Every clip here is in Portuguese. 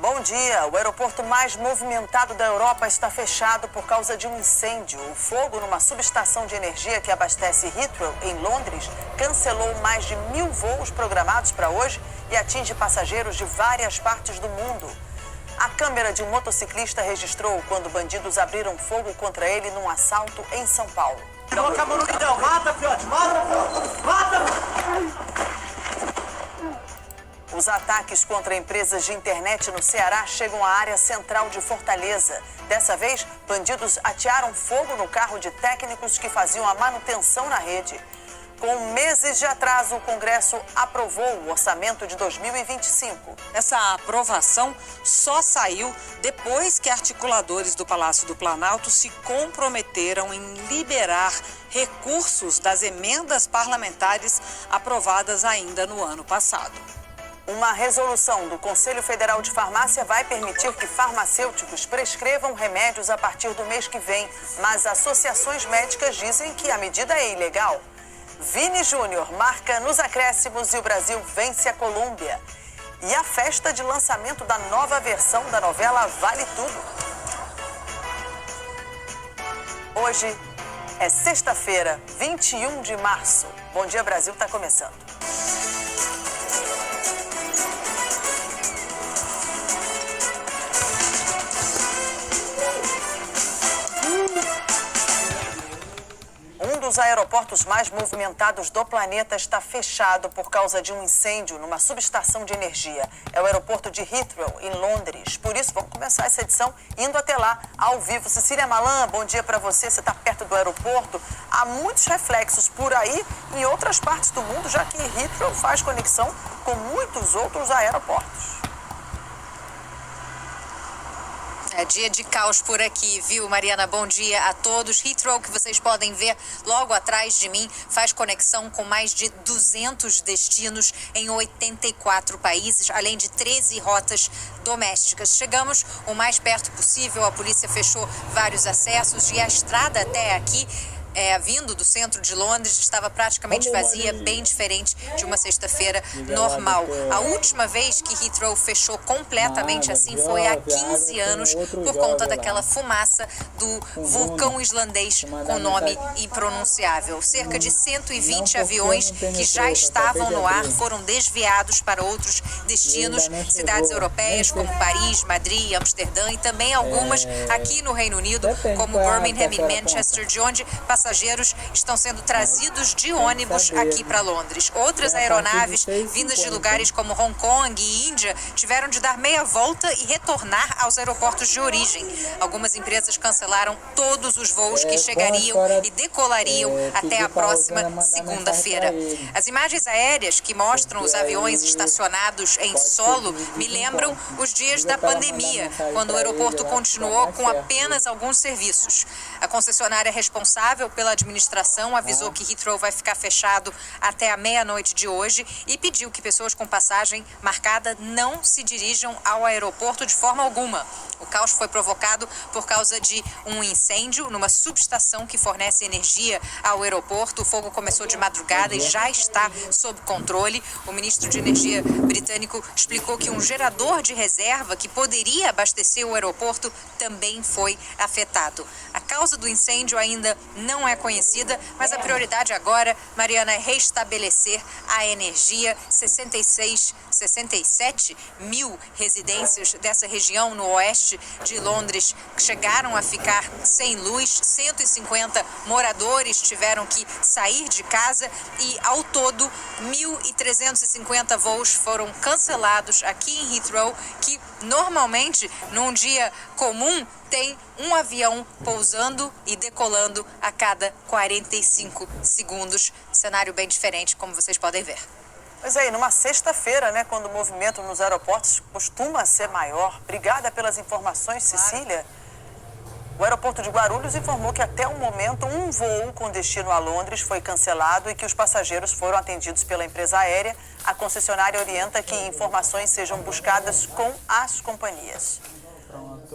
Bom dia. O aeroporto mais movimentado da Europa está fechado por causa de um incêndio. O fogo numa subestação de energia que abastece Heathrow, em Londres, cancelou mais de 1.000 voos programados para hoje e atinge passageiros de várias partes do mundo. A câmera de um motociclista registrou quando bandidos abriram fogo contra ele num assalto em São Paulo. Coloca a mão no guidão. Mata, fiote. Mata, fiote. Mata! Os ataques contra empresas de internet no Ceará chegam à área central de Fortaleza. Dessa vez, bandidos atearam fogo no carro de técnicos que faziam a manutenção na rede. Com meses de atraso, o Congresso aprovou o orçamento de 2025. Essa aprovação só saiu depois que articuladores do Palácio do Planalto se comprometeram em liberar recursos das emendas parlamentares aprovadas ainda no ano passado. Uma resolução do Conselho Federal de Farmácia vai permitir que farmacêuticos prescrevam remédios a partir do mês que vem, mas associações médicas dizem que a medida é ilegal. Vini Júnior marca nos acréscimos e o Brasil vence a Colômbia. E a festa de lançamento da nova versão da novela Vale Tudo. Hoje é sexta-feira, 21 de março. Bom Dia Brasil está começando. Um dos aeroportos mais movimentados do planeta está fechado por causa de um incêndio numa subestação de energia. É o aeroporto de Heathrow, em Londres. Por isso, vamos começar essa edição indo até lá, ao vivo. Cecília Malan, bom dia para você. Você está perto do aeroporto. Há muitos reflexos por aí em outras partes do mundo, já que Heathrow faz conexão com muitos outros aeroportos. É dia de caos por aqui, viu, Mariana? Bom dia a todos. Heathrow, que vocês podem ver logo atrás de mim, faz conexão com mais de 200 destinos em 84 países, além de 13 rotas domésticas. Chegamos o mais perto possível, a polícia fechou vários acessos e a estrada até aqui, vindo do centro de Londres, estava praticamente vazia, bem diferente de uma sexta-feira normal. A última vez que Heathrow fechou completamente assim foi há 15 anos, por conta daquela fumaça do vulcão islandês com nome impronunciável. Cerca de 120 aviões que já estavam no ar foram desviados para outros destinos, cidades europeias como Paris, Madrid, Amsterdã e também algumas aqui no Reino Unido, como Birmingham e Manchester, de onde passageiros estão sendo trazidos de ônibus aqui para Londres. Outras aeronaves vindas de lugares como Hong Kong e Índia tiveram de dar meia volta e retornar aos aeroportos de origem. Algumas empresas cancelaram todos os voos que chegariam e decolariam até a próxima segunda-feira. As imagens aéreas que mostram os aviões estacionados em solo me lembram os dias da pandemia, quando o aeroporto continuou com apenas alguns serviços. A concessionária responsável pela administração avisou que Heathrow vai ficar fechado até a meia-noite de hoje e pediu que pessoas com passagem marcada não se dirijam ao aeroporto de forma alguma. O caos foi provocado por causa de um incêndio numa subestação que fornece energia ao aeroporto. O fogo começou de madrugada e já está sob controle. O ministro de Energia britânico explicou que um gerador de reserva que poderia abastecer o aeroporto também foi afetado. A causa do incêndio ainda não é conhecida, mas a prioridade agora, Mariana, é restabelecer a energia. 67 mil residências dessa região no oeste de Londres chegaram a ficar sem luz. 150 moradores tiveram que sair de casa e, ao todo, 1.350 voos foram cancelados aqui em Heathrow, que normalmente, num dia comum, tem um avião pousando e decolando a cada 45 segundos. Cenário bem diferente, como vocês podem ver. Pois é, numa sexta-feira, né, quando o movimento nos aeroportos costuma ser maior. Obrigada pelas informações, Cecília. O aeroporto de Guarulhos informou que até o momento um voo com destino a Londres foi cancelado e que os passageiros foram atendidos pela empresa aérea. A concessionária orienta que informações sejam buscadas com as companhias.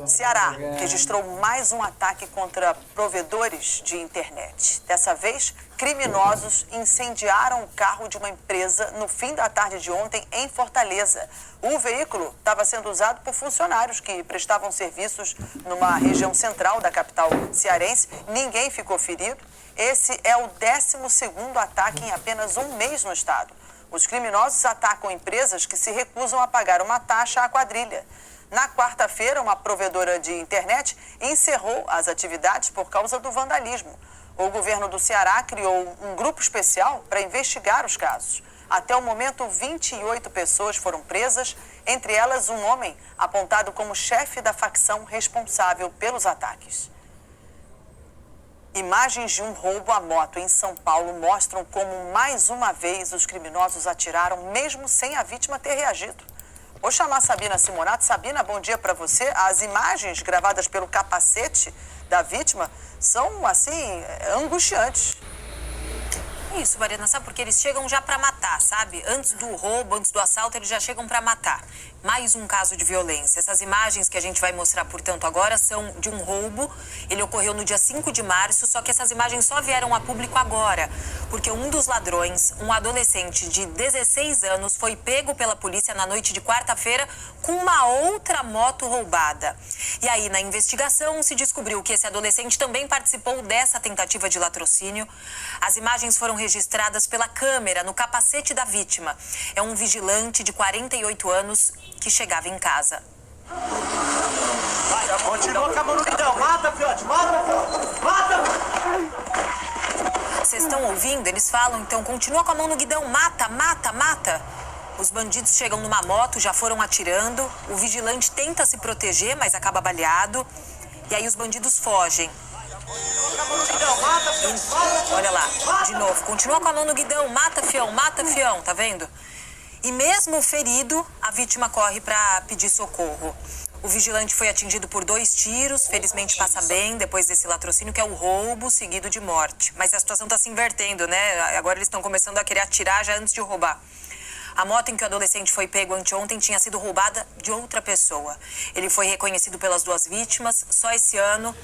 Ceará registrou mais um ataque contra provedores de internet. Dessa vez, criminosos incendiaram o carro de uma empresa no fim da tarde de ontem em Fortaleza. O veículo estava sendo usado por funcionários que prestavam serviços numa região central da capital cearense. Ninguém ficou ferido. Esse é o 12º ataque em apenas um mês no estado. Os criminosos atacam empresas que se recusam a pagar uma taxa à quadrilha. Na quarta-feira, uma provedora de internet encerrou as atividades por causa do vandalismo. O governo do Ceará criou um grupo especial para investigar os casos. Até o momento, 28 pessoas foram presas, entre elas um homem apontado como chefe da facção responsável pelos ataques. Imagens de um roubo à moto em São Paulo mostram como, mais uma vez, os criminosos atiraram mesmo sem a vítima ter reagido. Vou chamar a Sabina Simonato. Sabina, bom dia para você. As imagens gravadas pelo capacete da vítima são, assim, angustiantes. Isso, Mariana, sabe? Porque eles chegam já para matar, sabe? Antes do roubo, antes do assalto, eles já chegam para matar. Mais um caso de violência. Essas imagens que a gente vai mostrar, portanto, agora são de um roubo. Ele ocorreu no dia 5 de março, só que essas imagens só vieram a público agora, porque um dos ladrões, um adolescente de 16 anos, foi pego pela polícia na noite de quarta-feira com uma outra moto roubada. E aí, na investigação, se descobriu que esse adolescente também participou dessa tentativa de latrocínio. As imagens foram registradas pela câmera no capacete da vítima. É um vigilante de 48 anos que chegava em casa. Vai, continua com a mão no guidão. Mata, fiote. Mata, fiote. Mata! Vocês estão ouvindo? Eles falam, então, continua com a mão no guidão. Mata, mata, mata. Os bandidos chegam numa moto, já foram atirando. O vigilante tenta se proteger, mas acaba baleado. E aí os bandidos fogem. Olha lá, de novo, continua com a mão no guidão, mata fião, tá vendo? E mesmo ferido, a vítima corre para pedir socorro. O vigilante foi atingido por 2 tiros, felizmente passa bem depois desse latrocínio, que é o roubo seguido de morte. Mas a situação tá se invertendo, né? Agora eles estão começando a querer atirar já antes de roubar. A moto em que o adolescente foi pego anteontem tinha sido roubada de outra pessoa. Ele foi reconhecido pelas 2 vítimas. Só esse ano,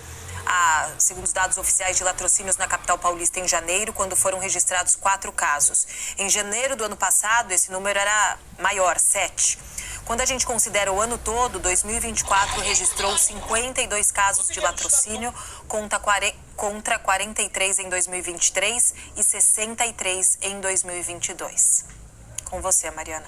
segundo os dados oficiais de latrocínios na capital paulista em janeiro, quando foram registrados 4 casos. Em janeiro do ano passado, esse número era maior, 7. Quando a gente considera o ano todo, 2024 registrou 52 casos de latrocínio contra 43 em 2023 e 63 em 2022. Com você, Mariana.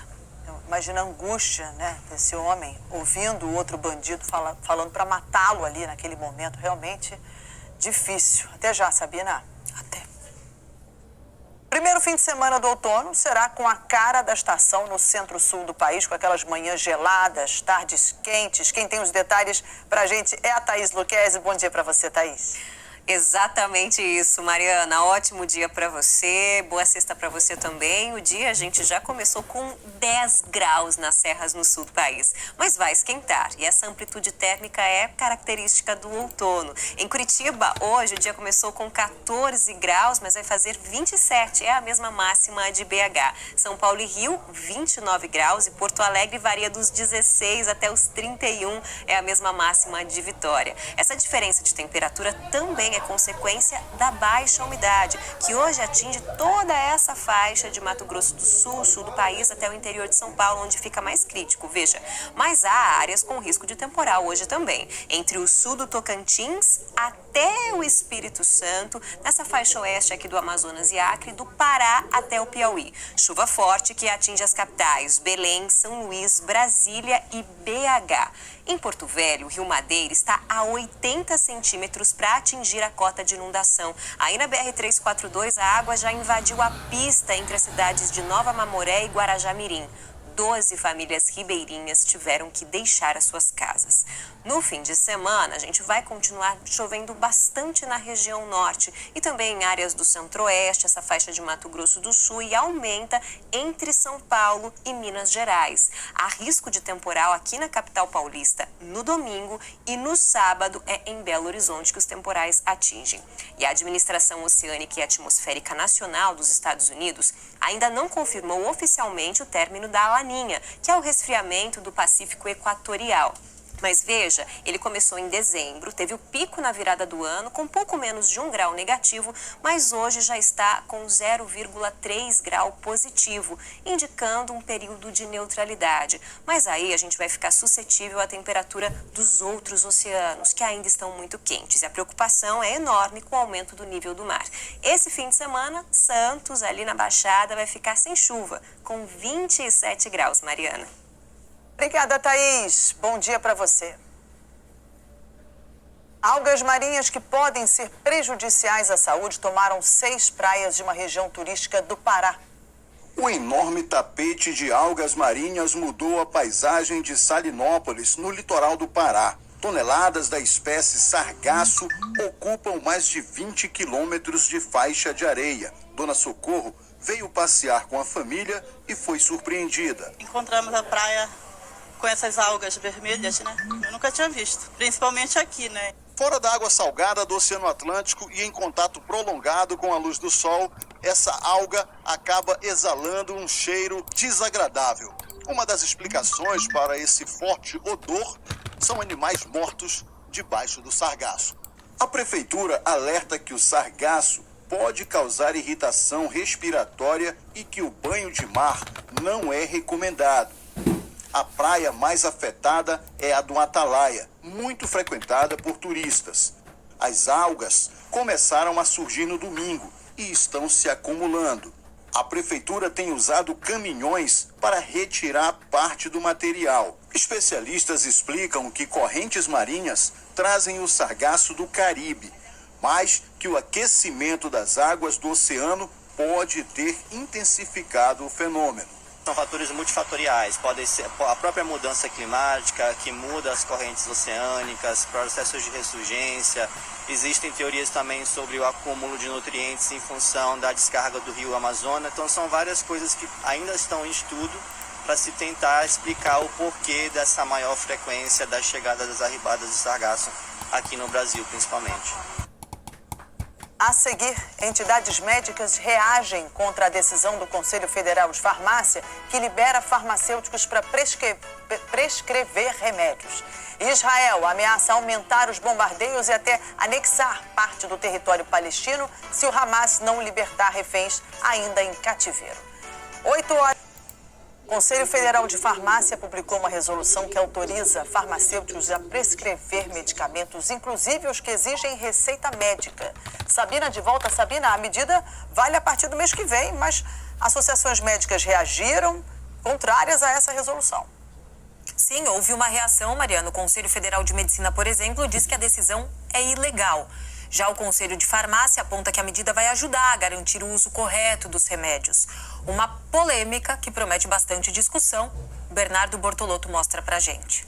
Imagina a angústia, né, desse homem ouvindo o outro bandido falando para matá-lo ali naquele momento. Realmente difícil. Até já, Sabina. Até. Primeiro fim de semana do outono será com a cara da estação no centro-sul do país, com aquelas manhãs geladas, tardes quentes. Quem tem os detalhes pra gente é a Thaís Luquezzi. Bom dia para você, Thaís. Exatamente isso, Mariana. Ótimo dia para você, boa sexta para você também. O dia a gente já começou com 10 graus nas serras no sul do país, mas vai esquentar e essa amplitude térmica é característica do outono. Em Curitiba, hoje o dia começou com 14 graus, mas vai fazer 27, é a mesma máxima de BH. São Paulo e Rio, 29 graus e Porto Alegre varia dos 16 até os 31, é a mesma máxima de Vitória. Essa diferença de temperatura também é consequência da baixa umidade, que hoje atinge toda essa faixa de Mato Grosso do Sul, sul do país, até o interior de São Paulo, onde fica mais crítico. Veja, mas há áreas com risco de temporal hoje também, entre o sul do Tocantins até o Espírito Santo, nessa faixa oeste aqui do Amazonas e Acre, do Pará até o Piauí. Chuva forte que atinge as capitais Belém, São Luís, Brasília e BH. Em Porto Velho, o Rio Madeira está a 80 centímetros para atingir a cota de inundação. Aí na BR-342, a água já invadiu a pista entre as cidades de Nova Mamoré e Guarajá-Mirim. 12 famílias ribeirinhas tiveram que deixar as suas casas. No fim de semana, a gente vai continuar chovendo bastante na região norte e também em áreas do centro-oeste, essa faixa de Mato Grosso do Sul, e aumenta entre São Paulo e Minas Gerais. Há risco de temporal aqui na capital paulista no domingo e no sábado é em Belo Horizonte que os temporais atingem. E a Administração Oceânica e Atmosférica Nacional dos Estados Unidos ainda não confirmou oficialmente o término da Laninha, que é o resfriamento do Pacífico Equatorial. Mas veja, ele começou em dezembro, teve o pico na virada do ano, com pouco menos de 1 grau negativo, mas hoje já está com 0,3 grau positivo, indicando um período de neutralidade. Mas aí a gente vai ficar suscetível à temperatura dos outros oceanos, que ainda estão muito quentes. E a preocupação é enorme com o aumento do nível do mar. Esse fim de semana, Santos, ali na Baixada, vai ficar sem chuva, com 27 graus, Mariana. Obrigada, Thaís. Bom dia para você. Algas marinhas que podem ser prejudiciais à saúde tomaram 6 praias de uma região turística do Pará. O enorme tapete de algas marinhas mudou a paisagem de Salinópolis, no litoral do Pará. Toneladas da espécie sargaço ocupam mais de 20 quilômetros de faixa de areia. Dona Socorro veio passear com a família e foi surpreendida. Encontramos a praia com essas algas vermelhas, né? Eu nunca tinha visto, principalmente aqui, né? Fora da água salgada do Oceano Atlântico e em contato prolongado com a luz do sol, essa alga acaba exalando um cheiro desagradável. Uma das explicações para esse forte odor são animais mortos debaixo do sargaço. A prefeitura alerta que o sargaço pode causar irritação respiratória e que o banho de mar não é recomendado. A praia mais afetada é a do Atalaia, muito frequentada por turistas. As algas começaram a surgir no domingo e estão se acumulando. A prefeitura tem usado caminhões para retirar parte do material. Especialistas explicam que correntes marinhas trazem o sargaço do Caribe, mas que o aquecimento das águas do oceano pode ter intensificado o fenômeno. São fatores multifatoriais, pode ser a própria mudança climática, que muda as correntes oceânicas, processos de ressurgência. Existem teorias também sobre o acúmulo de nutrientes em função da descarga do rio Amazonas. Então são várias coisas que ainda estão em estudo para se tentar explicar o porquê dessa maior frequência da chegada das arribadas de sargaço aqui no Brasil, principalmente. A seguir, entidades médicas reagem contra a decisão do Conselho Federal de Farmácia, que libera farmacêuticos para prescrever remédios. Israel ameaça aumentar os bombardeios e até anexar parte do território palestino se o Hamas não libertar reféns ainda em cativeiro. 8 horas. O Conselho Federal de Farmácia publicou uma resolução que autoriza farmacêuticos a prescrever medicamentos, inclusive os que exigem receita médica. Sabina, de volta. Sabina, a medida vale a partir do mês que vem, mas associações médicas reagiram contrárias a essa resolução. Sim, houve uma reação, Mariana. O Conselho Federal de Medicina, por exemplo, diz que a decisão é ilegal. Já o Conselho de Farmácia aponta que a medida vai ajudar a garantir o uso correto dos remédios. Uma polêmica que promete bastante discussão. Bernardo Bortolotto mostra pra gente.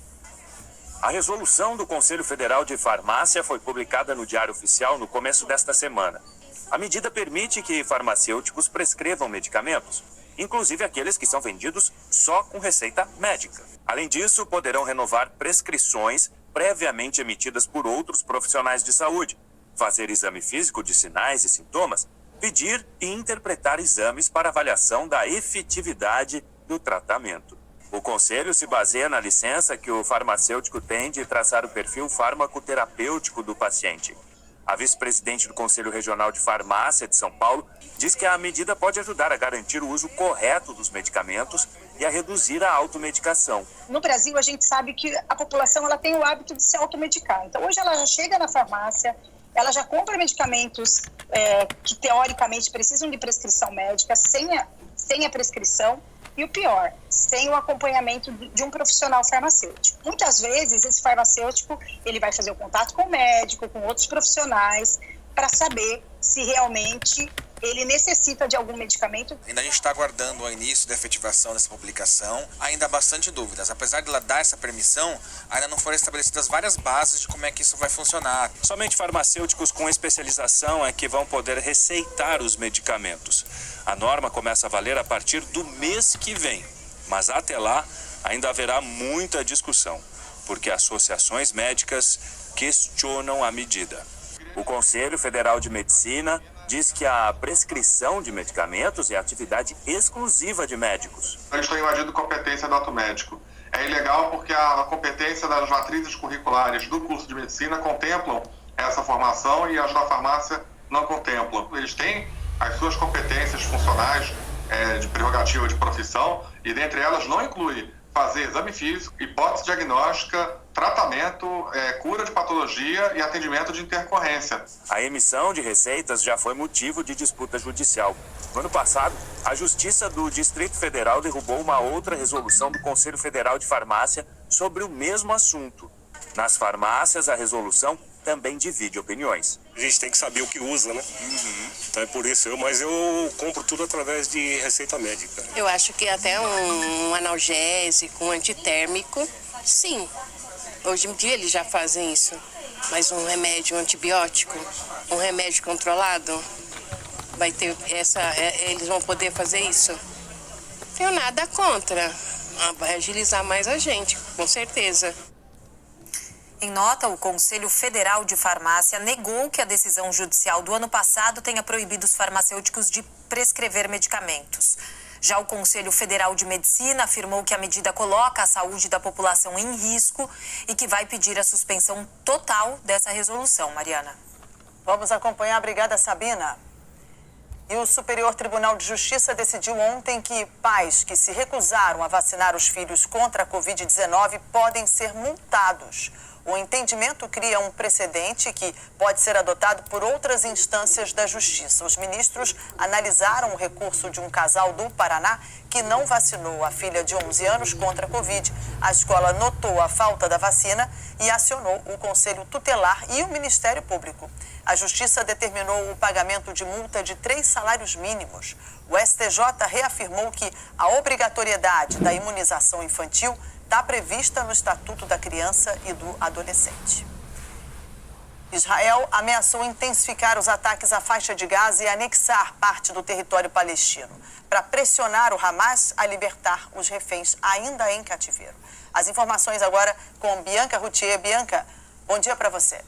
A resolução do Conselho Federal de Farmácia foi publicada no Diário Oficial no começo desta semana. A medida permite que farmacêuticos prescrevam medicamentos, inclusive aqueles que são vendidos só com receita médica. Além disso, poderão renovar prescrições previamente emitidas por outros profissionais de saúde, fazer exame físico de sinais e sintomas, pedir e interpretar exames para avaliação da efetividade do tratamento. O Conselho se baseia na licença que o farmacêutico tem de traçar o perfil farmacoterapêutico do paciente. A vice-presidente do Conselho Regional de Farmácia de São Paulo diz que a medida pode ajudar a garantir o uso correto dos medicamentos e a reduzir a automedicação. No Brasil, a gente sabe que a população ela tem o hábito de se automedicar. Então, hoje ela já chega na farmácia, ela já compra medicamentos que, teoricamente, precisam de prescrição médica sem a prescrição e, o pior, sem o acompanhamento de um profissional farmacêutico. Muitas vezes, esse farmacêutico ele vai fazer o contato com o médico, com outros profissionais, para saber se realmente ele necessita de algum medicamento. Ainda a gente está aguardando o início da efetivação dessa publicação. Ainda há bastante dúvidas. Apesar de ela dar essa permissão, ainda não foram estabelecidas várias bases de como é que isso vai funcionar. Somente farmacêuticos com especialização é que vão poder receitar os medicamentos. A norma começa a valer a partir do mês que vem. Mas até lá, ainda haverá muita discussão, porque associações médicas questionam a medida. O Conselho Federal de Medicina diz que a prescrição de medicamentos é atividade exclusiva de médicos. A gente está invadindo competência do ato médico. É ilegal porque a competência das matrizes curriculares do curso de medicina contemplam essa formação e as da farmácia não contemplam. Eles têm as suas competências funcionais de prerrogativa de profissão e dentre elas não inclui fazer exame físico, hipótese diagnóstica, tratamento, cura de patologia e atendimento de intercorrência. A emissão de receitas já foi motivo de disputa judicial. No ano passado, a Justiça do Distrito Federal derrubou uma outra resolução do Conselho Federal de Farmácia sobre o mesmo assunto. Nas farmácias, a resolução também divide opiniões. A gente tem que saber o que usa, né? Então é por isso, mas eu compro tudo através de receita médica. Eu acho que até um analgésico, um antitérmico, sim. Hoje em dia eles já fazem isso. Mas um remédio antibiótico, um remédio controlado, vai ter eles vão poder fazer isso? Não tenho nada contra. Vai agilizar mais a gente, com certeza. Em nota, o Conselho Federal de Farmácia negou que a decisão judicial do ano passado tenha proibido os farmacêuticos de prescrever medicamentos. Já o Conselho Federal de Medicina afirmou que a medida coloca a saúde da população em risco e que vai pedir a suspensão total dessa resolução. Mariana. Vamos acompanhar. Obrigada, Sabina. E o Superior Tribunal de Justiça decidiu ontem que pais que se recusaram a vacinar os filhos contra a Covid-19 podem ser multados. O entendimento cria um precedente que pode ser adotado por outras instâncias da Justiça. Os ministros analisaram o recurso de um casal do Paraná que não vacinou a filha de 11 anos contra a Covid. A escola notou a falta da vacina e acionou o Conselho Tutelar e o Ministério Público. A Justiça determinou o pagamento de multa de 3 salários mínimos. O STJ reafirmou que a obrigatoriedade da imunização infantil está prevista no Estatuto da Criança e do Adolescente. Israel ameaçou intensificar os ataques à faixa de Gaza e anexar parte do território palestino, para pressionar o Hamas a libertar os reféns ainda em cativeiro. As informações agora com Bianca Routier. Bianca, bom dia para você.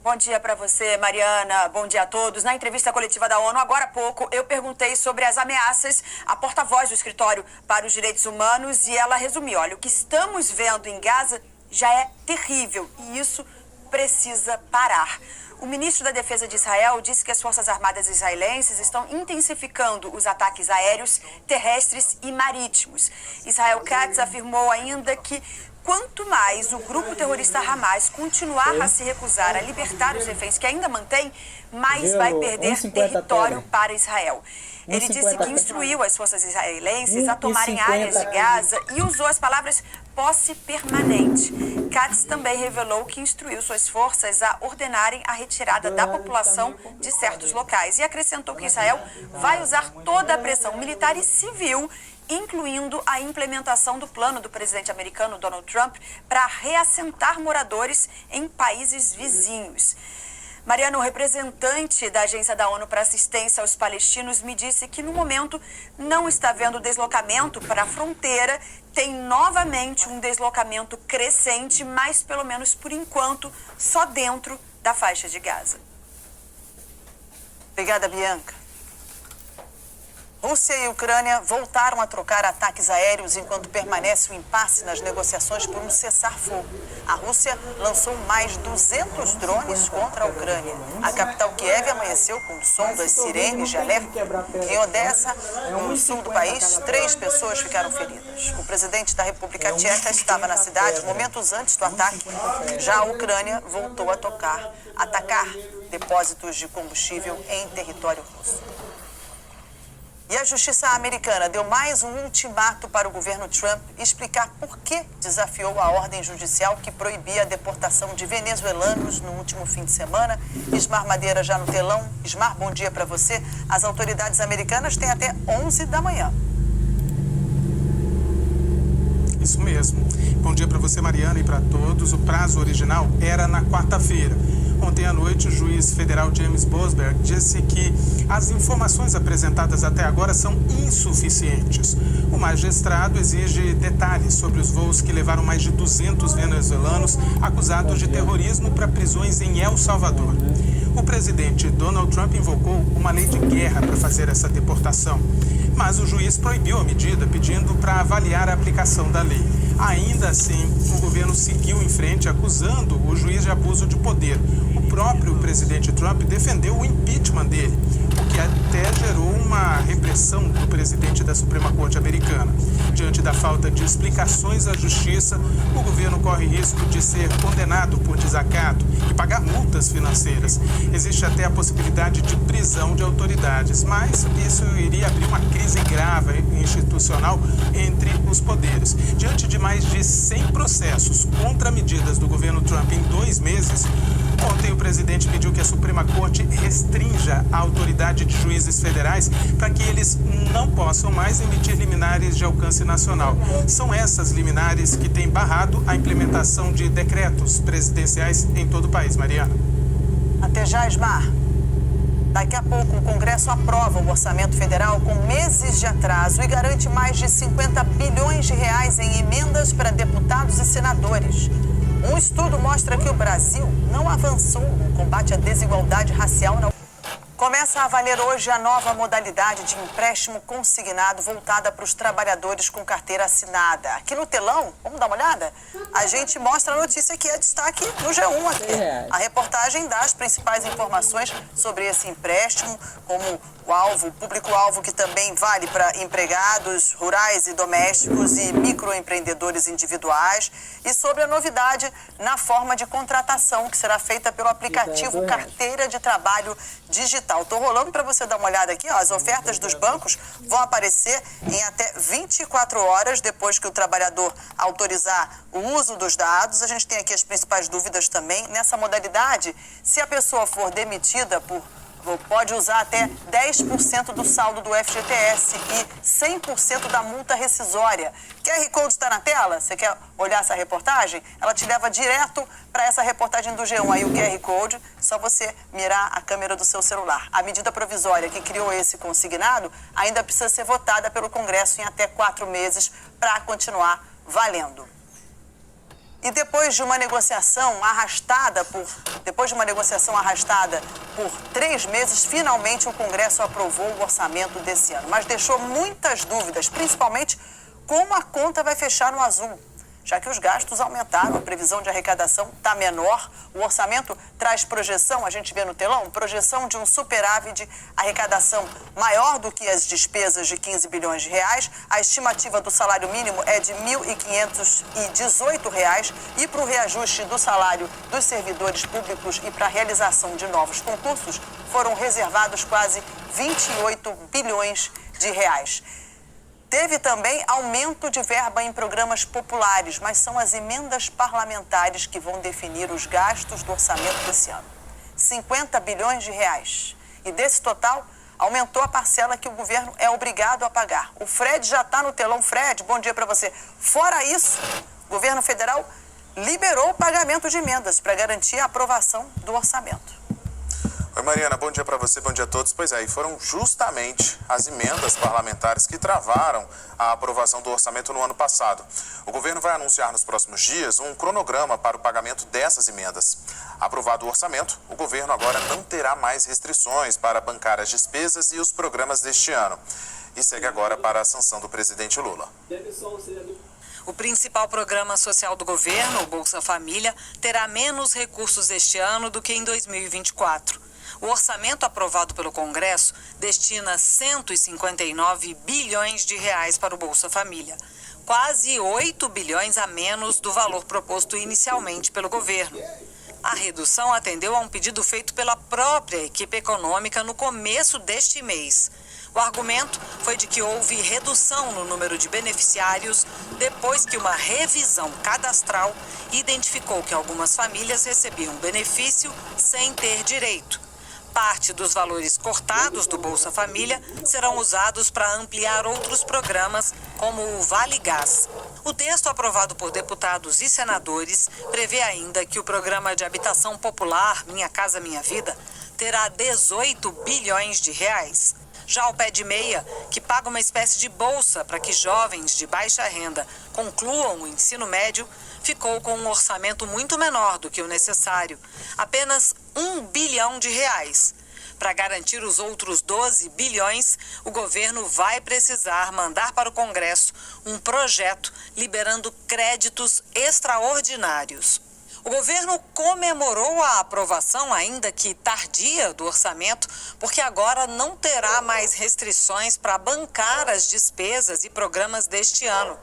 Bom dia para você, Mariana. Bom dia a todos. Na entrevista coletiva da ONU, agora há pouco, eu perguntei sobre as ameaças à porta-voz do Escritório para os Direitos Humanos e ela resumiu, olha, o que estamos vendo em Gaza já é terrível e isso precisa parar. O ministro da Defesa de Israel disse que as Forças Armadas israelenses estão intensificando os ataques aéreos, terrestres e marítimos. Israel Katz afirmou ainda que quanto mais o grupo terrorista Hamas continuar a se recusar a libertar os reféns que ainda mantém, mais vai perder território para Israel. Ele disse que instruiu as forças israelenses a tomarem áreas de Gaza e usou as palavras posse permanente. Katz também revelou que instruiu suas forças a ordenarem a retirada da população de certos locais e acrescentou que Israel vai usar toda a pressão militar e civil, incluindo a implementação do plano do presidente americano Donald Trump para reassentar moradores em países vizinhos. Mariana, o representante da Agência da ONU para Assistência aos Palestinos me disse que no momento não está havendo deslocamento para a fronteira, tem novamente um deslocamento crescente, mas pelo menos por enquanto só dentro da faixa de Gaza. Obrigada, Bianca. Rússia e Ucrânia voltaram a trocar ataques aéreos enquanto permanece o impasse nas negociações por um cessar-fogo. A Rússia lançou mais 200 drones contra a Ucrânia. A capital Kiev amanheceu com o som das sirenes de alerta. Em Odessa, no sul do país, 3 pessoas ficaram feridas. O presidente da República Tcheca estava na cidade momentos antes do ataque. Já a Ucrânia voltou a atacar depósitos de combustível em território russo. E a Justiça americana deu mais um ultimato para o governo Trump explicar por que desafiou a ordem judicial que proibia a deportação de venezuelanos no último fim de semana. Ismar Madeira já no telão. Ismar, bom dia para você. As autoridades americanas têm até 11 da manhã. Isso mesmo. Bom dia para você, Mariana, e para todos. O prazo original era na quarta-feira. Ontem à noite, o juiz federal James Boasberg disse que as informações apresentadas até agora são insuficientes. O magistrado exige detalhes sobre os voos que levaram mais de 200 venezuelanos acusados de terrorismo para prisões em El Salvador. O presidente Donald Trump invocou uma lei de guerra para fazer essa deportação. mas o juiz proibiu a medida, pedindo para avaliar a aplicação da lei. Ainda assim, o governo seguiu em frente, acusando o juiz de abuso de poder. O próprio presidente Trump defendeu o impeachment dele, o que até gerou uma repressão do presidente da Suprema Corte americana. Diante da falta de explicações à justiça, o governo corre risco de ser condenado por desacato e pagar multas financeiras. Existe até a possibilidade de prisão de autoridades, mas isso iria abrir uma crise grave institucional entre os poderes. Diante de mais de 100 processos contra medidas do governo Trump em 2 meses, ontem o presidente pediu que a Suprema Corte restrinja a autoridade de juízes federais para que eles não possam mais emitir liminares de alcance nacional. São essas liminares que têm barrado a implementação de decretos presidenciais em todo o país. Mariana. Até já, Ismar. Daqui a pouco, o Congresso aprova o orçamento federal com meses de atraso e garante mais de 50 bilhões de reais em emendas para deputados e senadores. Um estudo mostra que o Brasil não avançou no combate à desigualdade racial na... Começa a valer hoje a nova modalidade de empréstimo consignado voltada para os trabalhadores com carteira assinada. Aqui no telão, vamos dar uma olhada? A gente mostra a notícia que é destaque no G1 aqui. A reportagem dá as principais informações sobre esse empréstimo, como o público-alvo que também vale para empregados rurais e domésticos e microempreendedores individuais, e sobre a novidade na forma de contratação que será feita pelo aplicativo Carteira de Trabalho Digital. Estou rolando para você dar uma olhada aqui, ó, as ofertas dos bancos vão aparecer em até 24 horas depois que o trabalhador autorizar o uso dos dados. A gente tem aqui as principais dúvidas também. Nessa modalidade, se a pessoa for demitida pode usar até 10% do saldo do FGTS e 100% da multa rescisória. QR Code está na tela? Você quer olhar essa reportagem? Ela te leva direto para essa reportagem do G1. Aí o QR Code, só você mirar a câmera do seu celular. A medida provisória que criou esse consignado ainda precisa ser votada pelo Congresso em até 4 meses para continuar valendo. E depois de uma negociação arrastada por 3 meses, finalmente o Congresso aprovou o orçamento desse ano. Mas deixou muitas dúvidas, principalmente como a conta vai fechar no azul. Já que os gastos aumentaram, a previsão de arrecadação está menor. O orçamento traz projeção, a gente vê no telão, projeção de um superávit de arrecadação maior do que as despesas de 15 bilhões de reais. A estimativa do salário mínimo é de R$ 1.518 e para o reajuste do salário dos servidores públicos e para a realização de novos concursos foram reservados quase 28 bilhões de reais. Teve também aumento de verba em programas populares, mas são as emendas parlamentares que vão definir os gastos do orçamento desse ano. 50 bilhões de reais. E desse total, aumentou a parcela que o governo é obrigado a pagar. O Fred já está no telão. Fred, bom dia para você. Fora isso, o governo federal liberou o pagamento de emendas para garantir a aprovação do orçamento. Oi, Mariana, bom dia para você, bom dia a todos. Pois é, e foram justamente as emendas parlamentares que travaram a aprovação do orçamento no ano passado. O governo vai anunciar nos próximos dias um cronograma para o pagamento dessas emendas. Aprovado o orçamento, o governo agora não terá mais restrições para bancar as despesas e os programas deste ano. E segue agora para a sanção do presidente Lula. O principal programa social do governo, o Bolsa Família, terá menos recursos este ano do que em 2024. O orçamento aprovado pelo Congresso destina 159 bilhões de reais para o Bolsa Família, quase 8 bilhões a menos do valor proposto inicialmente pelo governo. A redução atendeu a um pedido feito pela própria equipe econômica no começo deste mês. O argumento foi de que houve redução no número de beneficiários depois que uma revisão cadastral identificou que algumas famílias recebiam benefício sem ter direito. Parte dos valores cortados do Bolsa Família serão usados para ampliar outros programas, como o Vale Gás. O texto aprovado por deputados e senadores prevê ainda que o programa de habitação popular Minha Casa Minha Vida terá 18 bilhões de reais. Já o Pé de Meia, que paga uma espécie de bolsa para que jovens de baixa renda concluam o ensino médio, ficou com um orçamento muito menor do que o necessário, apenas 1 bilhão de reais. Para garantir os outros 12 bilhões, o governo vai precisar mandar para o Congresso um projeto liberando créditos extraordinários. O governo comemorou a aprovação, ainda que tardia, do orçamento, porque agora não terá mais restrições para bancar as despesas e programas deste ano.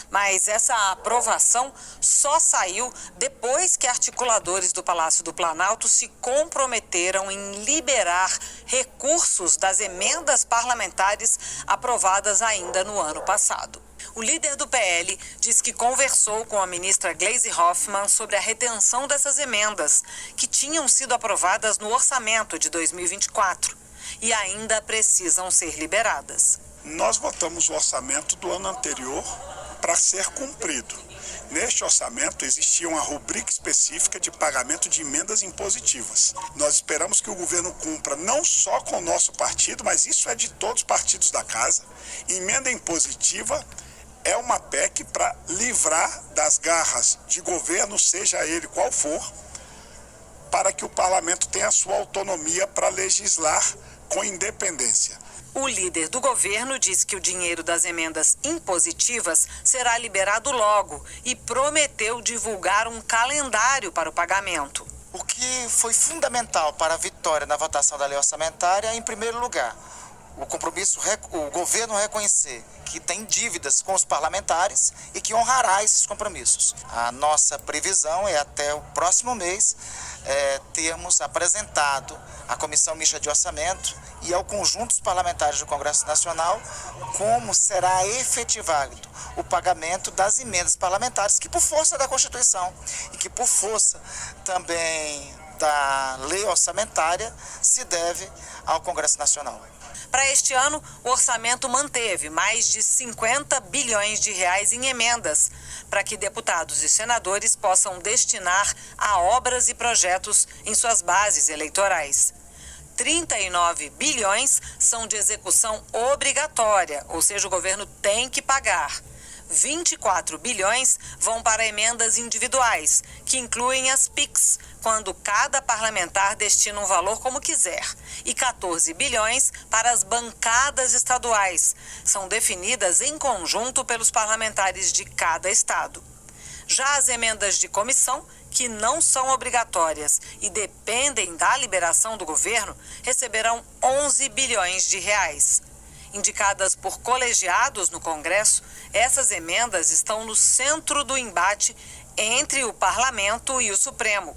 Mas essa aprovação só saiu depois que articuladores do Palácio do Planalto se comprometeram em liberar recursos das emendas parlamentares aprovadas ainda no ano passado. O líder do PL diz que conversou com a ministra Gleisi Hoffmann sobre a retenção dessas emendas, que tinham sido aprovadas no orçamento de 2024 e ainda precisam ser liberadas. Nós votamos o orçamento do ano anterior para ser cumprido. Neste orçamento existia uma rubrica específica de pagamento de emendas impositivas. Nós esperamos que o governo cumpra não só com o nosso partido, mas isso é de todos os partidos da casa. Emenda impositiva é uma PEC para livrar das garras de governo, seja ele qual for, para que o parlamento tenha a sua autonomia para legislar com independência. O líder do governo diz que o dinheiro das emendas impositivas será liberado logo e prometeu divulgar um calendário para o pagamento. O que foi fundamental para a vitória na votação da lei orçamentária, em primeiro lugar, o governo reconhecer que tem dívidas com os parlamentares e que honrará esses compromissos. A nossa previsão é até o próximo mês termos apresentado à Comissão Mista de Orçamento e ao conjunto dos parlamentares do Congresso Nacional como será efetivado o pagamento das emendas parlamentares que, por força da Constituição e que, por força também da lei orçamentária, se deve ao Congresso Nacional. Para este ano, o orçamento manteve mais de 50 bilhões de reais em emendas, para que deputados e senadores possam destinar a obras e projetos em suas bases eleitorais. 39 bilhões são de execução obrigatória, ou seja, o governo tem que pagar. 24 bilhões vão para emendas individuais, que incluem as PICs, quando cada parlamentar destina um valor como quiser, e 14 bilhões para as bancadas estaduais. São definidas em conjunto pelos parlamentares de cada estado. Já as emendas de comissão, que não são obrigatórias e dependem da liberação do governo, receberão 11 bilhões de reais. Indicadas por colegiados no Congresso, essas emendas estão no centro do embate entre o Parlamento e o Supremo.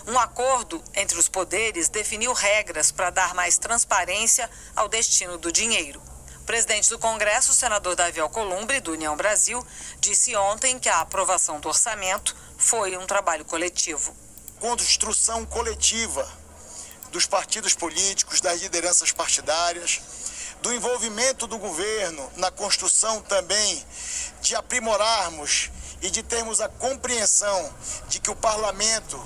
Um acordo entre os poderes definiu regras para dar mais transparência ao destino do dinheiro. O presidente do Congresso, o senador Davi Alcolumbre, do União Brasil, disse ontem que a aprovação do orçamento foi um trabalho coletivo. Construção coletiva dos partidos políticos, das lideranças partidárias, do envolvimento do governo na construção também de aprimorarmos e de termos a compreensão de que o parlamento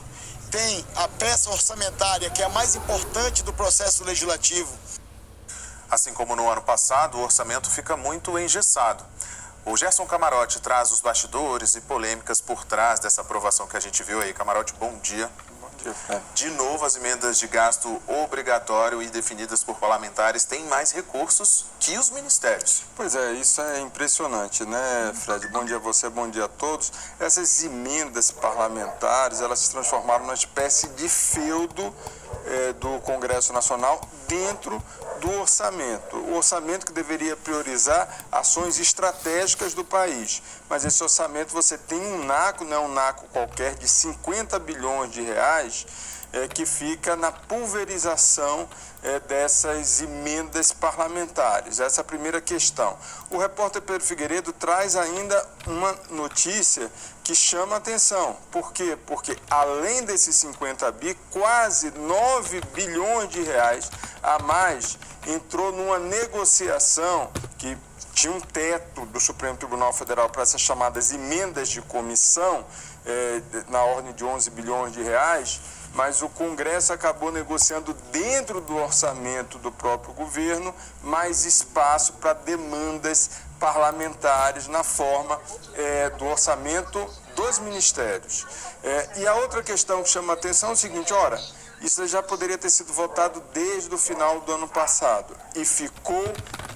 tem a peça orçamentária que é a mais importante do processo legislativo. Assim como no ano passado, o orçamento fica muito engessado. O Gerson Camarote traz os bastidores e polêmicas por trás dessa aprovação que a gente viu aí. Camarote, bom dia. De novo, as emendas de gasto obrigatório e definidas por parlamentares têm mais recursos que os ministérios. Pois é, isso é impressionante, né, Fred? Bom dia a você, bom dia a todos. Essas emendas parlamentares, elas se transformaram numa espécie de feudo do Congresso Nacional dentro do orçamento. O orçamento que deveria priorizar ações estratégicas do país. Mas esse orçamento você tem um naco, não é um naco qualquer, de 50 bilhões de reais, que fica na pulverização dessas emendas parlamentares. Essa é a primeira questão. O repórter Pedro Figueiredo traz ainda uma notícia que chama atenção. Por quê? Porque além desses 50 bi, quase 9 bilhões de reais a mais entrou numa negociação que tinha um teto do Supremo Tribunal Federal para essas chamadas emendas de comissão, na ordem de 11 bilhões de reais, mas o Congresso acabou negociando dentro do orçamento do próprio governo mais espaço para demandas parlamentares na forma do orçamento dos ministérios. E a outra questão que chama a atenção é o seguinte, ora, Isso já poderia ter sido votado desde o final do ano passado. E ficou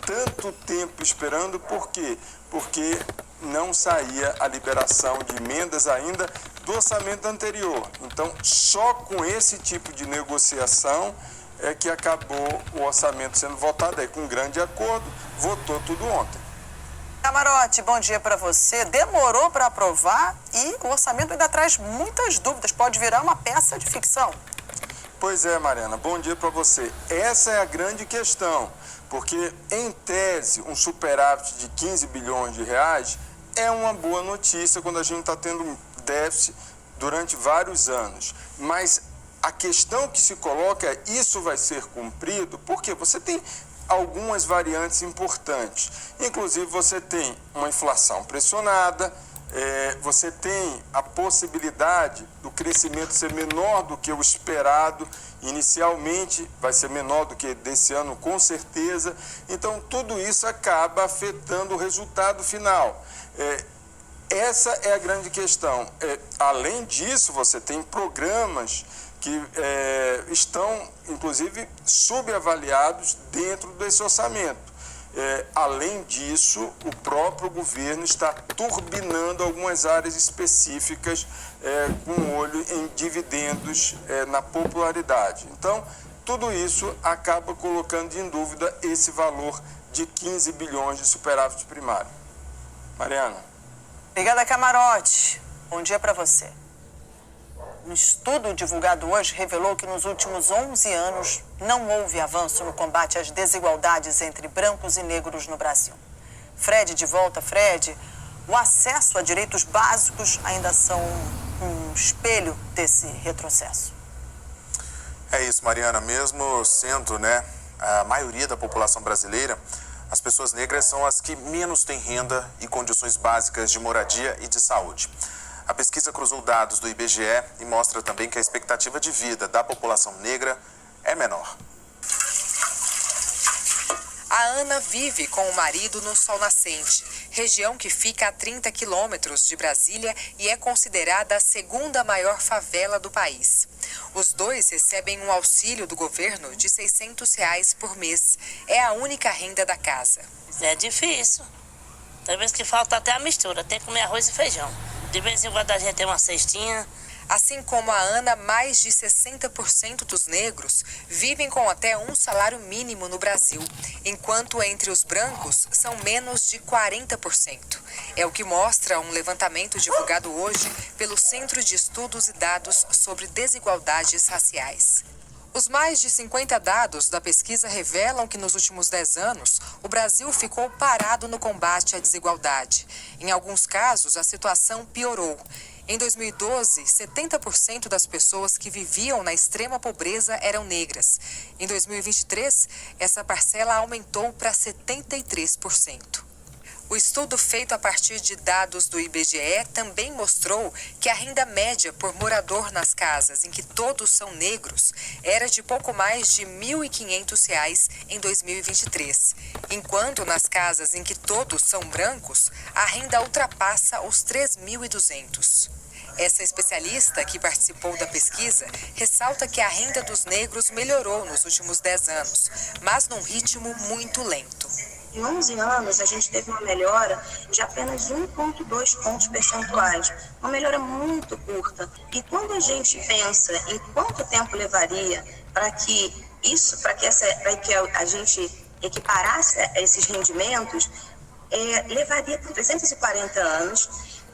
tanto tempo esperando, por quê? Porque não saía a liberação de emendas ainda do orçamento anterior. Então, só com esse tipo de negociação é que acabou o orçamento sendo votado. Aí, com um grande acordo, votou tudo ontem. Camarote, bom dia para você. Demorou para aprovar e o orçamento ainda traz muitas dúvidas. Pode virar uma peça de ficção. Pois é, Mariana, bom dia para você. Essa é a grande questão, porque, em tese, um superávit de 15 bilhões de reais é uma boa notícia quando a gente está tendo um déficit durante vários anos. Mas a questão que se coloca é: isso vai ser cumprido? Porque você tem algumas variantes importantes. Inclusive, você tem uma inflação pressionada, você tem a possibilidade do crescimento ser menor do que o esperado. Inicialmente, vai ser menor do que desse ano, com certeza. Então, tudo isso acaba afetando o resultado final. Essa é a grande questão. Além disso, você tem programas que estão, inclusive, subavaliados dentro desse orçamento. Além disso, o próprio governo está turbinando algumas áreas específicas com olho em dividendos na popularidade. Então, tudo isso acaba colocando em dúvida esse valor de 15 bilhões de superávit primário. Mariana. Obrigada, Camarote. Bom dia para você. Um estudo divulgado hoje revelou que nos últimos 11 anos não houve avanço no combate às desigualdades entre brancos e negros no Brasil. Fred, de volta. Fred, o acesso a direitos básicos ainda são um espelho desse retrocesso. É isso, Mariana. Mesmo sendo, a maioria da população brasileira, as pessoas negras são as que menos têm renda e condições básicas de moradia e de saúde. A pesquisa cruzou dados do IBGE e mostra também que a expectativa de vida da população negra é menor. A Ana vive com o marido no Sol Nascente, região que fica a 30 quilômetros de Brasília e é considerada a segunda maior favela do país. Os dois recebem um auxílio do governo de R$ 600 por mês. É a única renda da casa. É difícil. Tem vezes que falta até a mistura, tem que comer arroz e feijão. De vez em quando a gente tem uma cestinha. Assim como a Ana, mais de 60% dos negros vivem com até um salário mínimo no Brasil, enquanto entre os brancos são menos de 40%. É o que mostra um levantamento divulgado hoje pelo Centro de Estudos e Dados sobre Desigualdades Raciais. Os mais de 50 dados da pesquisa revelam que nos últimos 10 anos, o Brasil ficou parado no combate à desigualdade. Em alguns casos, a situação piorou. Em 2012, 70% das pessoas que viviam na extrema pobreza eram negras. Em 2023, essa parcela aumentou para 73%. O estudo feito a partir de dados do IBGE também mostrou que a renda média por morador nas casas em que todos são negros era de pouco mais de R$ 1.500 em 2023, enquanto nas casas em que todos são brancos, a renda ultrapassa os R$ 3.200. Essa especialista que participou da pesquisa ressalta que a renda dos negros melhorou nos últimos 10 anos, mas num ritmo muito lento. Em 11 anos, a gente teve uma melhora de apenas 1,2 pontos percentuais, uma melhora muito curta. E quando a gente pensa em quanto tempo levaria para que a gente equiparasse esses rendimentos, levaria 340 anos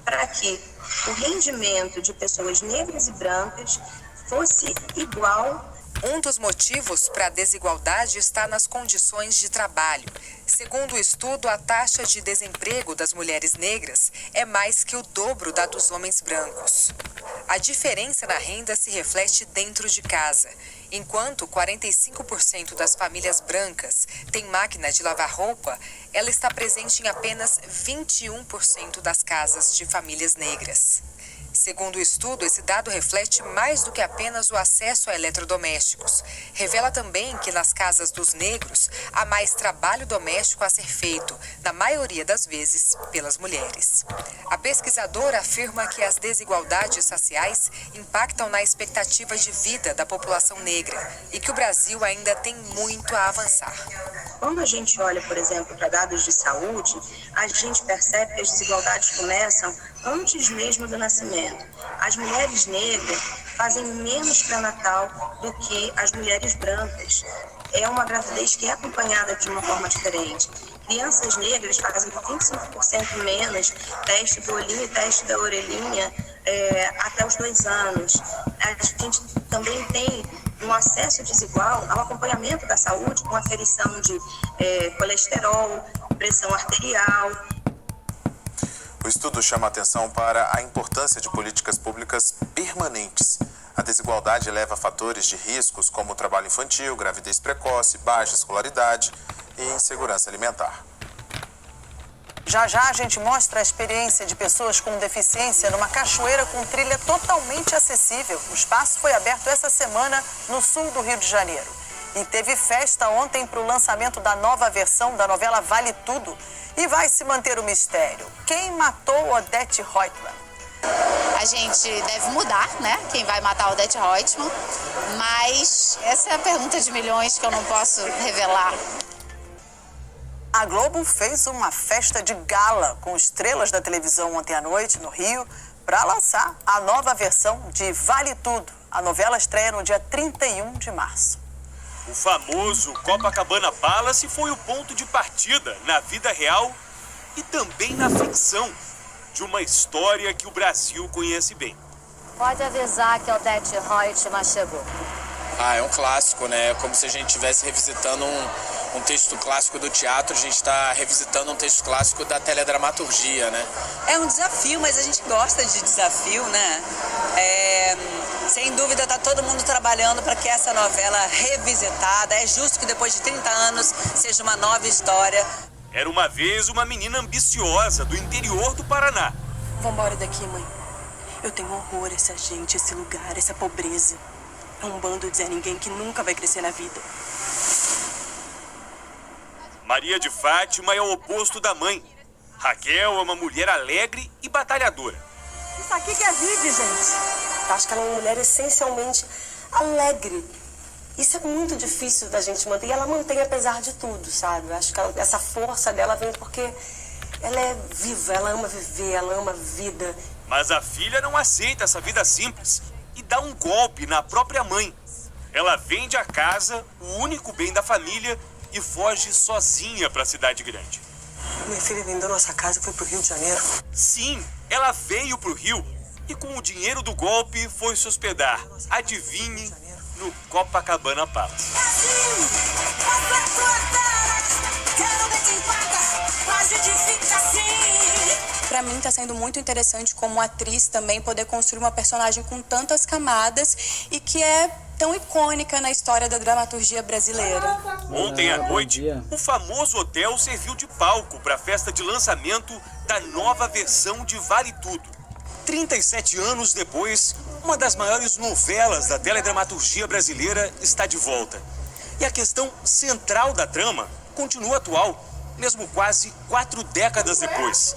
para que o rendimento de pessoas negras e brancas fosse igual. Um dos motivos para a desigualdade está nas condições de trabalho. Segundo o estudo, a taxa de desemprego das mulheres negras é mais que o dobro da dos homens brancos. A diferença na renda se reflete dentro de casa. Enquanto 45% das famílias brancas têm máquina de lavar roupa, ela está presente em apenas 21% das casas de famílias negras. Segundo o estudo, esse dado reflete mais do que apenas o acesso a eletrodomésticos. Revela também que nas casas dos negros há mais trabalho doméstico a ser feito, na maioria das vezes, pelas mulheres. A pesquisadora afirma que as desigualdades raciais impactam na expectativa de vida da população negra e que o Brasil ainda tem muito a avançar. Quando a gente olha, por exemplo, para dados de saúde, a gente percebe que as desigualdades começam antes mesmo do nascimento. As mulheres negras fazem menos pré-natal do que as mulheres brancas. É uma gravidez que é acompanhada de uma forma diferente. Crianças negras fazem 25% menos teste do olhinho e teste da orelhinha até os 2 anos. A gente também tem um acesso desigual ao acompanhamento da saúde com aferição de colesterol, pressão arterial. O estudo chama atenção para a importância de políticas públicas permanentes. A desigualdade leva a fatores de riscos como o trabalho infantil, gravidez precoce, baixa escolaridade e insegurança alimentar. Já já a gente mostra a experiência de pessoas com deficiência numa cachoeira com trilha totalmente acessível. O espaço foi aberto essa semana no sul do Rio de Janeiro. E teve festa ontem para o lançamento da nova versão da novela Vale Tudo. E vai se manter o mistério. Quem matou Odete Roitman? A gente deve mudar, né? Quem vai matar Odete Roitman. Mas essa é a pergunta de milhões que eu não posso revelar. A Globo fez uma festa de gala com estrelas da televisão ontem à noite no Rio para lançar a nova versão de Vale Tudo. A novela estreia no dia 31 de março. O famoso Copacabana Palace foi o ponto de partida na vida real e também na ficção de uma história que o Brasil conhece bem. Pode avisar que Odete Roitman chegou. É um clássico, né? É como se a gente estivesse revisitando um texto clássico do teatro, a gente está revisitando um texto clássico da teledramaturgia, né? É um desafio, mas a gente gosta de desafio, né? Sem dúvida está todo mundo trabalhando para que essa novela revisitada, é justo que depois de 30 anos seja uma nova história. Era uma vez uma menina ambiciosa do interior do Paraná. Vamos embora daqui, mãe. Eu tenho horror a essa gente, esse lugar, essa pobreza. É um bando de Zé Ninguém que nunca vai crescer na vida. Maria de Fátima é o oposto da mãe. Raquel é uma mulher alegre e batalhadora. Isso aqui que é vive, gente. Eu acho que ela é uma mulher essencialmente alegre. Isso é muito difícil da gente manter. E ela mantém apesar de tudo, sabe? Eu acho que essa força dela vem porque ela é viva, ela ama viver, ela ama a vida. Mas a filha não aceita essa vida simples e dá um golpe na própria mãe. Ela vende a casa, o único bem da família, e foge sozinha para a cidade grande. Minha filha vendeu nossa casa e foi pro Rio de Janeiro? Sim, ela veio pro Rio e com o dinheiro do golpe foi se hospedar, adivinhe, no Copacabana Palace. Pra mim tá sendo muito interessante como atriz também poder construir uma personagem com tantas camadas e que é tão icônica na história da dramaturgia brasileira. Ontem à noite, o famoso hotel serviu de palco para a festa de lançamento da nova versão de Vale Tudo. 37 anos depois, uma das maiores novelas da teledramaturgia brasileira está de volta. E a questão central da trama continua atual, mesmo quase 4 décadas depois.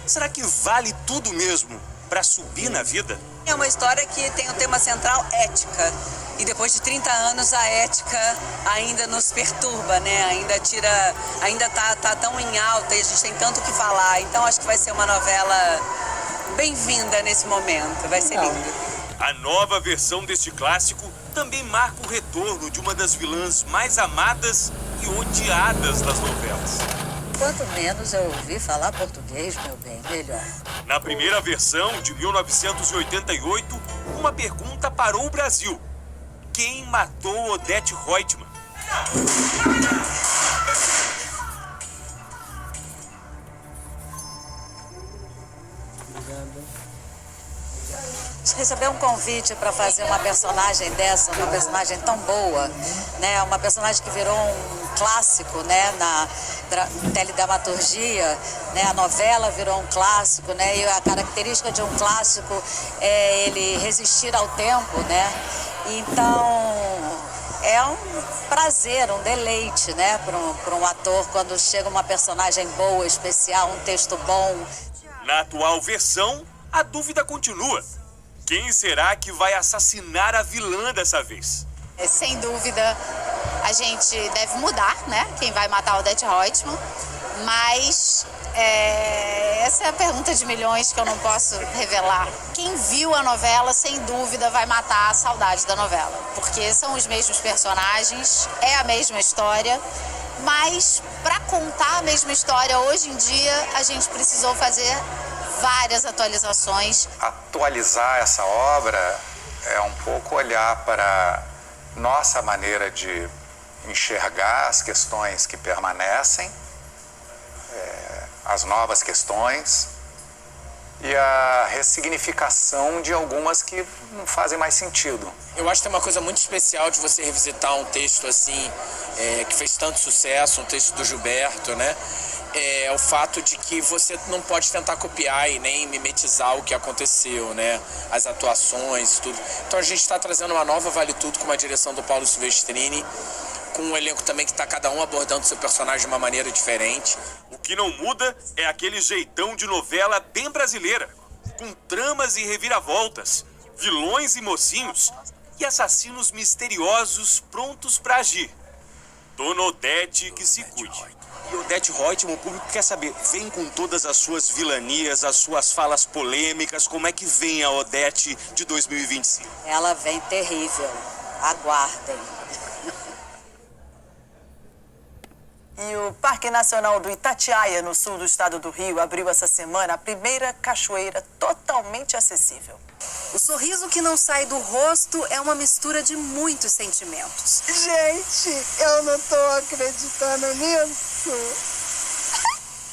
Será que vale tudo mesmo para subir na vida? É uma história que tem o tema central ética. E depois de 30 anos a ética ainda nos perturba, né? Ainda tá tão em alta e a gente tem tanto o que falar. Então acho que vai ser uma novela bem-vinda nesse momento. Vai ser lindo. A nova versão deste clássico também marca o retorno de uma das vilãs mais amadas e odiadas das novelas. Quanto menos eu ouvi falar português, meu bem, melhor. Na primeira versão, de 1988, uma pergunta parou o Brasil. Quem matou Odete Roitman? Receber um convite para fazer uma personagem dessa, uma personagem tão boa, né? Uma personagem que virou um clássico, né? teledramaturgia, né? A novela virou um clássico, né? E a característica de um clássico é ele resistir ao tempo, né? Então, é um prazer, um deleite, né? Para um ator quando chega uma personagem boa, especial, um texto bom. Na atual versão, a dúvida continua. Quem será que vai assassinar a vilã dessa vez? Sem dúvida, a gente deve mudar, né? Quem vai matar o Odete Roitman, mas essa é a pergunta de milhões que eu não posso revelar. Quem viu a novela, sem dúvida, vai matar a saudade da novela, porque são os mesmos personagens, é a mesma história, mas para contar a mesma história hoje em dia, a gente precisou fazer várias atualizações. Atualizar essa obra é um pouco olhar para nossa maneira de enxergar as questões que permanecem, as novas questões e a ressignificação de algumas que não fazem mais sentido. Eu acho que tem uma coisa muito especial de você revisitar um texto assim, que fez tanto sucesso, um texto do Gilberto, né? É o fato de que você não pode tentar copiar e nem mimetizar o que aconteceu, né? As atuações, tudo. Então a gente está trazendo uma nova Vale Tudo com uma direção do Paulo Silvestrini, com um elenco também que está cada um abordando seu personagem de uma maneira diferente. O que não muda é aquele jeitão de novela bem brasileira, com tramas e reviravoltas, vilões e mocinhos e assassinos misteriosos prontos para agir. Dona Odete que se cuide. E Odete Roitman, o público quer saber, vem com todas as suas vilanias, as suas falas polêmicas, como é que vem a Odete de 2025? Ela vem terrível, aguardem. E o Parque Nacional do Itatiaia, no sul do estado do Rio, abriu essa semana a primeira cachoeira totalmente acessível. O sorriso que não sai do rosto é uma mistura de muitos sentimentos. Gente, eu não tô acreditando nisso.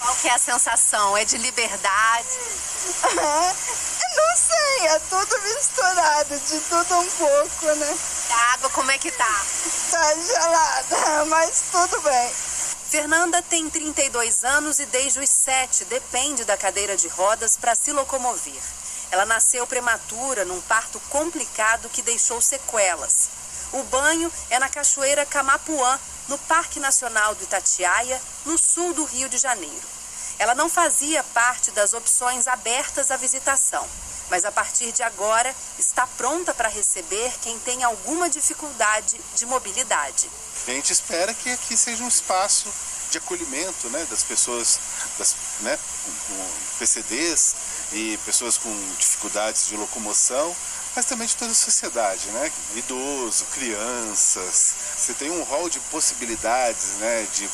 Qual que é a sensação? É de liberdade? Não sei, é tudo misturado, de tudo um pouco, né? A água como é que tá? Tá gelada, mas tudo bem. Fernanda tem 32 anos e desde os 7 depende da cadeira de rodas para se locomover. Ela nasceu prematura num parto complicado que deixou sequelas. O banho é na Cachoeira Camapuã, no Parque Nacional do Itatiaia, no sul do Rio de Janeiro. Ela não fazia parte das opções abertas à visitação, mas a partir de agora está pronta para receber quem tem alguma dificuldade de mobilidade. A gente espera que aqui seja um espaço de acolhimento, né, das pessoas com PCDs e pessoas com dificuldades de locomoção, mas também de toda a sociedade, né? Idoso, crianças. Você tem um rol de possibilidades, né, de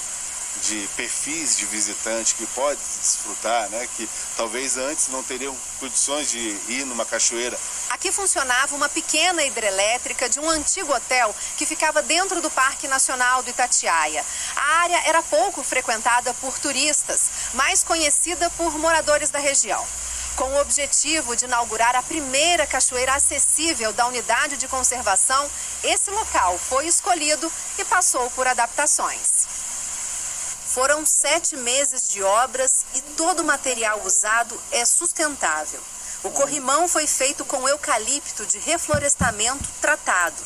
perfis de visitante que pode desfrutar, né, que talvez antes não teriam condições de ir numa cachoeira. Aqui funcionava uma pequena hidrelétrica de um antigo hotel que ficava dentro do Parque Nacional do Itatiaia. A área era pouco frequentada por turistas, mais conhecida por moradores da região. Com o objetivo de inaugurar a primeira cachoeira acessível da unidade de conservação, esse local foi escolhido e passou por adaptações. Foram 7 meses de obras e todo o material usado é sustentável. O corrimão foi feito com eucalipto de reflorestamento tratado.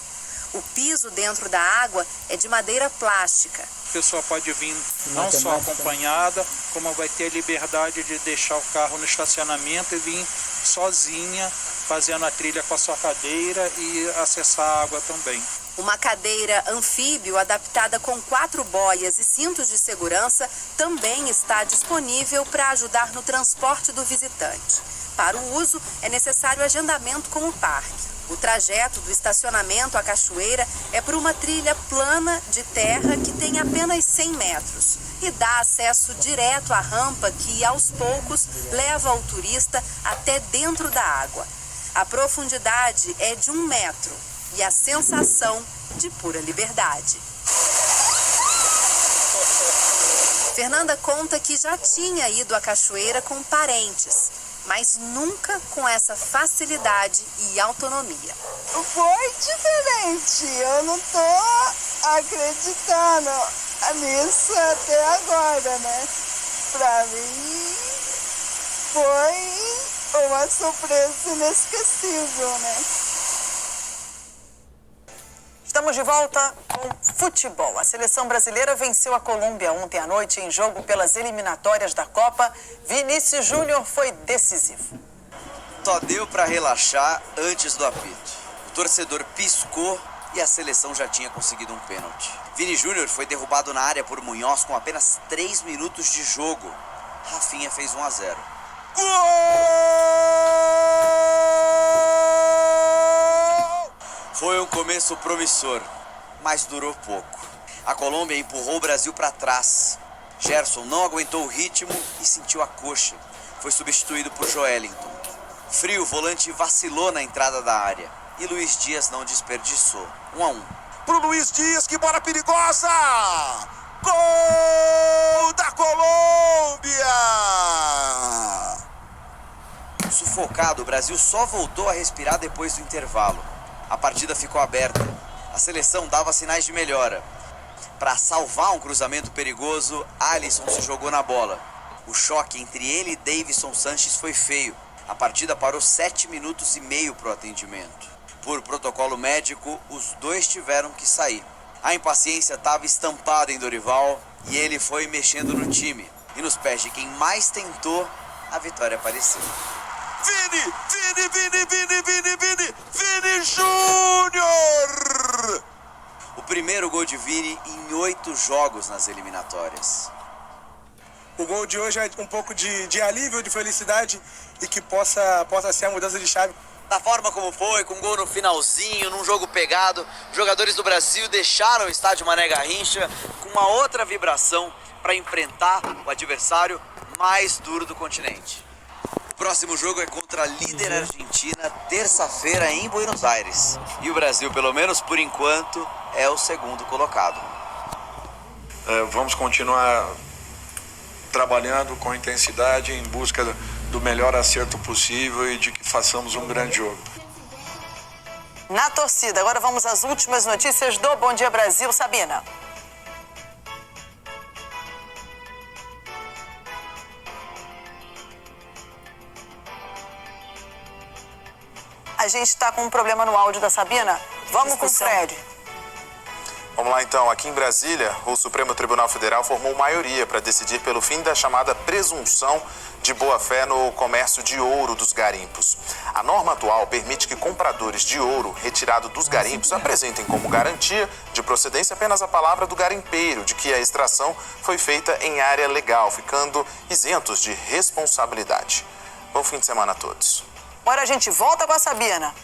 O piso dentro da água é de madeira plástica. A pessoa pode vir não só acompanhada, como vai ter a liberdade de deixar o carro no estacionamento e vir sozinha, fazendo a trilha com a sua cadeira e acessar a água também. Uma cadeira anfíbio adaptada com 4 boias e cintos de segurança também está disponível para ajudar no transporte do visitante. Para o uso, é necessário agendamento com o parque. O trajeto do estacionamento à cachoeira é por uma trilha plana de terra que tem apenas 100 metros e dá acesso direto à rampa que, aos poucos, leva o turista até dentro da água. A profundidade é de 1 metro e a sensação de pura liberdade. Fernanda conta que já tinha ido à cachoeira com parentes, mas nunca com essa facilidade e autonomia. Foi diferente, eu não tô acreditando. nisso até agora, né? Pra mim foi uma surpresa inesquecível, né? Estamos de volta com futebol. A seleção brasileira venceu a Colômbia ontem à noite em jogo pelas eliminatórias da Copa. Vinícius Júnior foi decisivo. Só deu para relaxar antes do apito. O torcedor piscou e a seleção já tinha conseguido um pênalti. Vini Júnior foi derrubado na área por Munhoz com apenas 3 minutos de jogo. Rafinha fez 1-0. Foi um começo promissor, mas durou pouco. A Colômbia empurrou o Brasil para trás. Gerson não aguentou o ritmo e sentiu a coxa. Foi substituído por Joelinton. Frio, o volante vacilou na entrada da área. E Luiz Dias não desperdiçou. 1-1. Pro Luiz Dias, que bola perigosa! Gol da Colômbia! Sufocado, o Brasil só voltou a respirar depois do intervalo. A partida ficou aberta. A seleção dava sinais de melhora. Para salvar um cruzamento perigoso, Alisson se jogou na bola. O choque entre ele e Davinson Sanches foi feio. A partida parou 7 minutos e meio para o atendimento. Por protocolo médico, os dois tiveram que sair. A impaciência estava estampada em Dorival e ele foi mexendo no time. E nos pés de quem mais tentou, a vitória apareceu. Vini Júnior! O primeiro gol de Vini em 8 jogos nas eliminatórias. O gol de hoje é um pouco de alívio, de felicidade e que possa ser a mudança de chave. Da forma como foi, com um gol no finalzinho, num jogo pegado, os jogadores do Brasil deixaram o estádio Mané Garrincha com uma outra vibração para enfrentar o adversário mais duro do continente. O próximo jogo é contra a líder Argentina, terça-feira em Buenos Aires. E o Brasil, pelo menos por enquanto, é o segundo colocado. Vamos continuar trabalhando com intensidade em busca do melhor acerto possível e de que façamos um grande jogo. Na torcida, agora vamos às últimas notícias do Bom Dia Brasil. Sabina. A gente está com um problema no áudio da Sabina. Vamos com o Fred. Vamos lá então, aqui em Brasília, o Supremo Tribunal Federal formou maioria para decidir pelo fim da chamada presunção de boa-fé no comércio de ouro dos garimpos. A norma atual permite que compradores de ouro retirado dos garimpos apresentem como garantia de procedência apenas a palavra do garimpeiro de que a extração foi feita em área legal, ficando isentos de responsabilidade. Bom fim de semana a todos. Agora a gente volta com a Sabina.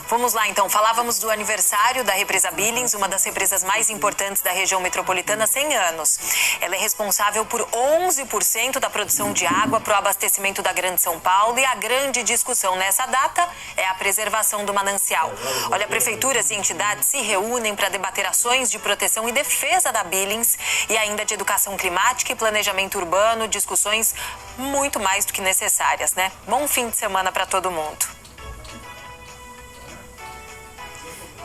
Vamos lá então, falávamos do aniversário da represa Billings, uma das represas mais importantes da região metropolitana há 100 anos. Ela é responsável por 11% da produção de água para o abastecimento da Grande São Paulo e a grande discussão nessa data é a preservação do manancial. Olha, prefeituras e entidades se reúnem para debater ações de proteção e defesa da Billings e ainda de educação climática e planejamento urbano, discussões muito mais do que necessárias, né? Bom fim de semana para todo mundo.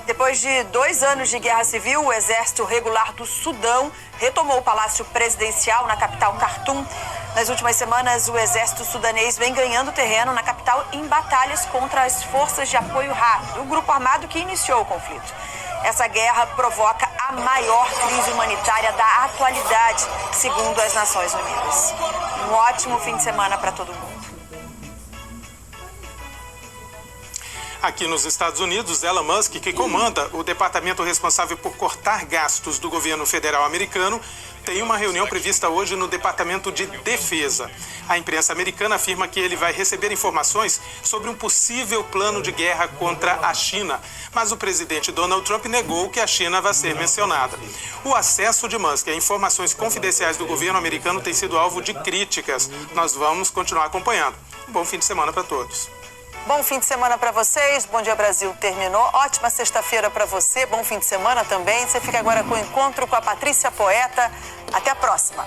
Depois de 2 anos de guerra civil, o Exército Regular do Sudão retomou o Palácio Presidencial na capital Khartoum. Nas últimas semanas, o exército sudanês vem ganhando terreno na capital em batalhas contra as forças de apoio rápido, o grupo armado que iniciou o conflito. Essa guerra provoca a maior crise humanitária da atualidade, segundo as Nações Unidas. Um ótimo fim de semana para todo mundo. Aqui nos Estados Unidos, Elon Musk, que comanda o departamento responsável por cortar gastos do governo federal americano, tem uma reunião prevista hoje no Departamento de Defesa. A imprensa americana afirma que ele vai receber informações sobre um possível plano de guerra contra a China, mas o presidente Donald Trump negou que a China vai ser mencionada. O acesso de Musk a informações confidenciais do governo americano tem sido alvo de críticas. Nós vamos continuar acompanhando. Um bom fim de semana para todos. Bom fim de semana para vocês. Bom Dia Brasil terminou. Ótima sexta-feira para você. Bom fim de semana também. Você fica agora com o encontro com a Patrícia Poeta. Até a próxima.